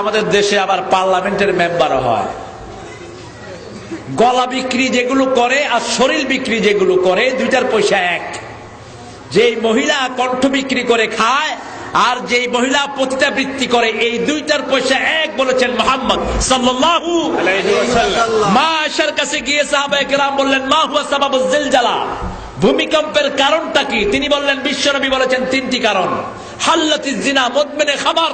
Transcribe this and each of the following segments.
আমাদের দেশে আবার পার্লামেন্টের মেম্বারও হয়। গলা বিক্রি যেগুলো করে আর শরীর বিক্রি যেগুলো করে, দুইটার পয়সা এক। যেই মহিলা কণ্ঠ বিক্রি করে খায় আর যেই মহিলা পতিতাবৃত্তি করে, এই দুইটার পয়সা এক বলেছেন মুহাম্মদ সাল্লাল্লাহু আলাইহি ওয়াসাল্লাম। মা আয়েশার কাছে গিয়ে সাহাবায়ে কেরাম বললেন, মা হুয়া সাবাবুজ জিলজালা, ভূমিকম্পের কারণটা কি? তিনি বললেন, বিশ্বনবী বলেছেন তিনটি কারণ। হাল্লাতিজ জিনা, মুদমিনে খাবার,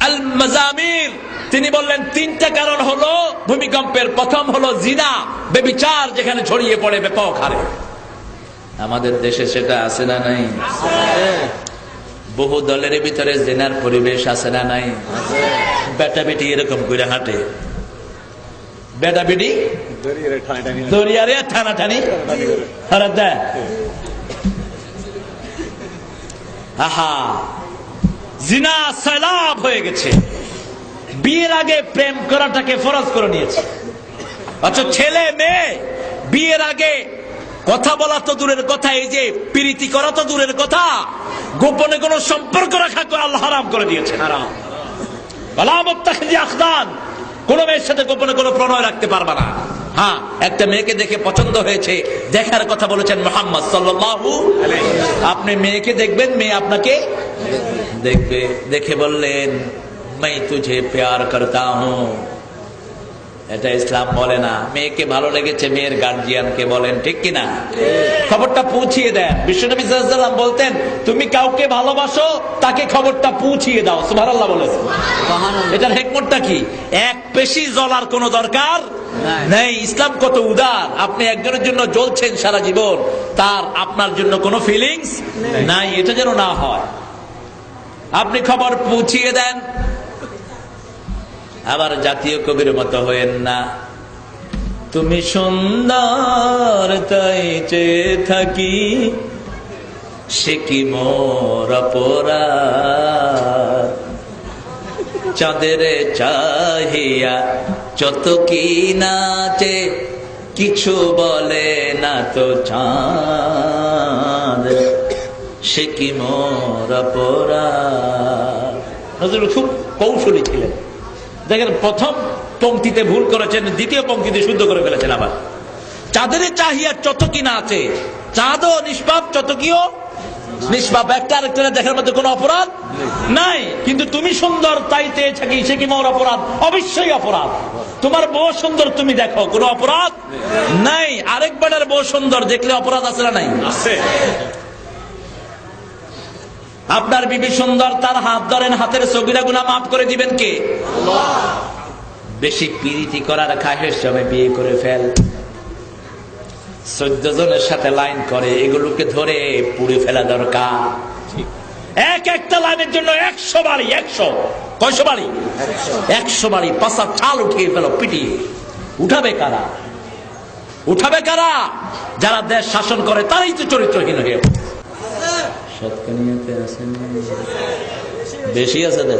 আল মাজামির। তিনি বললেন তিনটা কারণ হলো ভূমিকম্পের। প্রথম হলো জিনা, ব্যভিচার, যেখানে ছড়িয়ে পড়ে ব্যাপক হারে। আমাদের দেশে সেটা আছে না নাই? বহু দলের ভিতরে জিনার পরিবেশ আছে না নাই? বেটা বেটি এরকম করে হাঁটে, বেটা বেটি দরিয়ারে টানাটানি। আহা, জিনা সালাব হয়ে গেছে। বিয়ের আগে প্রেম করাটাকে ফরজ করে নিয়েছে। আচ্ছা, ছেলে মেয়ে বিয়ের আগে কথা বলা তো দূরের কথা, এই যে প্রীতি করা তো দূরের কথা, গোপনে কোনো সম্পর্ক রাখা আল্লাহ হারাম করে দিয়েছেন। হারাম। কোন মেয়ের সাথে গোপনে কোনো প্রণয় রাখতে পারবা না। হ্যাঁ, একটা মেয়েকে দেখে পছন্দ হয়েছে, দেখার কথা বলেছেন মুহাম্মদ সাল্লাল্লাহু আলাইহি ওয়াসাল্লাম। আপনি মেয়েকে দেখবেন, মেয়ে আপনাকে দেখবে। দেখে বললেন, मैं तुझे प्यार करता हूं। এটা ইসলাম বলে না। মেয়েকে ভালো লেগেছে, মেয়ের গার্জিয়ানকে বলেন, ঠিক কিনা? খবরটা পৌঁছিয়ে দেন। বিশ্বনবী সাল্লাল্লাহু আলাইহি ওয়াসাল্লাম বলতেন, তুমি কাউকে ভালোবাসো, তাকে খবরটা পৌঁছিয়ে দাও। সুবহানাল্লাহ বলেন। এটার হিকমতটা কি? এক পেশি জ্বলার কোনো দরকার নেই। ইসলাম কত উদার। আপনি একজনের জন্য জ্বলছেন সারা জীবন, তার আপনার জন্য কোনো ফিলিংস নাই। এটা যেন না হয়। আপনি খবর পৌঁছিয়ে দেন। আবার জাতীয় কবির মতো হয়েন না, তুমি সুন্দর তাই চেয়ে থাকি, সে কি মোর অপরাধ। চাঁদের চাহিয়া যত কি নাচে, কিছু বলে না তো চাঁদ, সে কি মোর অপরাধ। নজরুল খুব কৌশলী ছিলেন। দেখেন, প্রথম পংক্তিতে ভুল করেছেন, দ্বিতীয় পংক্তিতে শুদ্ধ করে ফেলেছেন। আবার চাঁদের চাহিয়া যত কি না আছে, চাঁদও নিষ্পাপ, চতকিও নিষ্পাপ। একটা আরেকটা দেখার মধ্যে কোনো অপরাধ নাই। কিন্তু তুমি সুন্দর তাই চেয়ে থাকি, সে কি মোর অপরাধ। অবশ্যই অপরাধ। তোমার বউ সুন্দর, তুমি দেখো, কোনো অপরাধ নাই। আরেক বেটার বউ সুন্দর দেখলে অপরাধ আছে না নাই? আছে। আপনার বিবি সুন্দর, তার হাত ধরেন, হাতের সগীরা গুনাহ মাফ করে দিবেন কে? আল্লাহ। বেশি প্রীতি করার খাহেশ জমে বিয়ে করে ফেল। 14 জনের সাথে লাইন করে, এগুলোকে ধরে পুড়ে ফেলা দরকার। এক একটা লাইনের জন্য 100 বাড়ি। 100 কয়শো বাড়ি? 100 বাড়ি। পাশা চাল উঠিয়ে ফেলো, পিটিয়ে। উঠাবে কারা? উঠাবে কারা? যারা দেশ শাসন করে, তারাই তো চরিত্রহীন হয়ে। বেশি আছে তো।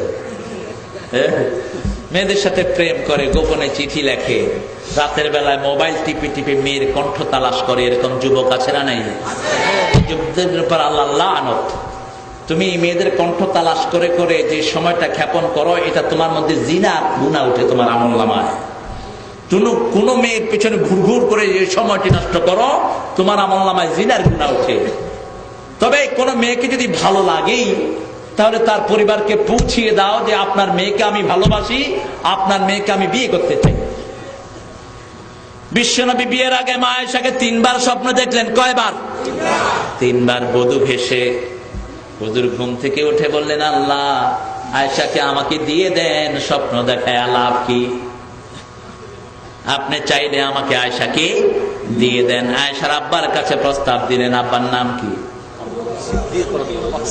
মেয়েদের সাথে প্রেম করে, গোপনে চিঠি লেখে, রাতের বেলায় মোবাইল টিপে টিপে মেয়ের কণ্ঠ তালাশ করে, এরকম যুবক আছে না নাই? যুবকদের উপর আল্লাহ লানত। তুমি মেয়েদের কণ্ঠ তালাশ করে করে যে সময়টা ক্ষেপণ করো, এটা তোমার মধ্যে জিনার গুনাহ উঠে তোমার আমলনামায়। কোন মেয়ের পেছনে ঘুরঘুর করে যে সময়টি নষ্ট করো, তোমার আমলনামায় জিনার গুনাহ উঠে। তবে কোন মেয়েকে যদি ভালো লাগেই, তাহলে তার পরিবারকে পৌঁছিয়ে দাও যে আপনার মেয়েকে আমি ভালোবাসি, আপনার মেয়েকে আমি বিয়ে করতে চাই। বিশ্বনবী বিয়ের আগে মা আয়েশাকে 3 বার স্বপ্ন দেখলেন। কয়বার? 3 বার। বধূ ভেসে হুজুর ঘুম থেকে উঠে বললেন, আল্লাহ, আয়েশাকে আমাকে দিয়ে দেন, স্বপ্ন দেখায় লাভ কি? আপনি চাইলে আমাকে আয়েশাকে দিয়ে দেন। আয়েশার আব্বার কাছে প্রস্তাব দিলেন। আব্বার নাম কি?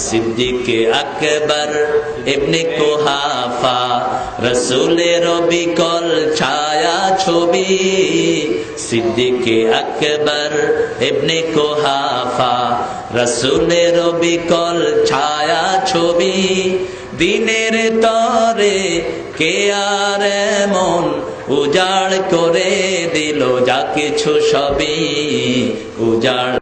সিদ্দিক আকবর ইবনে কুহাফা, রাসূলের বিকল ছায়া ছবি। সিদ্দিক আকবর ইবনে কুহাফা, রাসূলের বিকল ছায়া ছবি। দিনের তরে কে আর এমন উজাড় করে দিল, যা কিছু সবই উজাড়।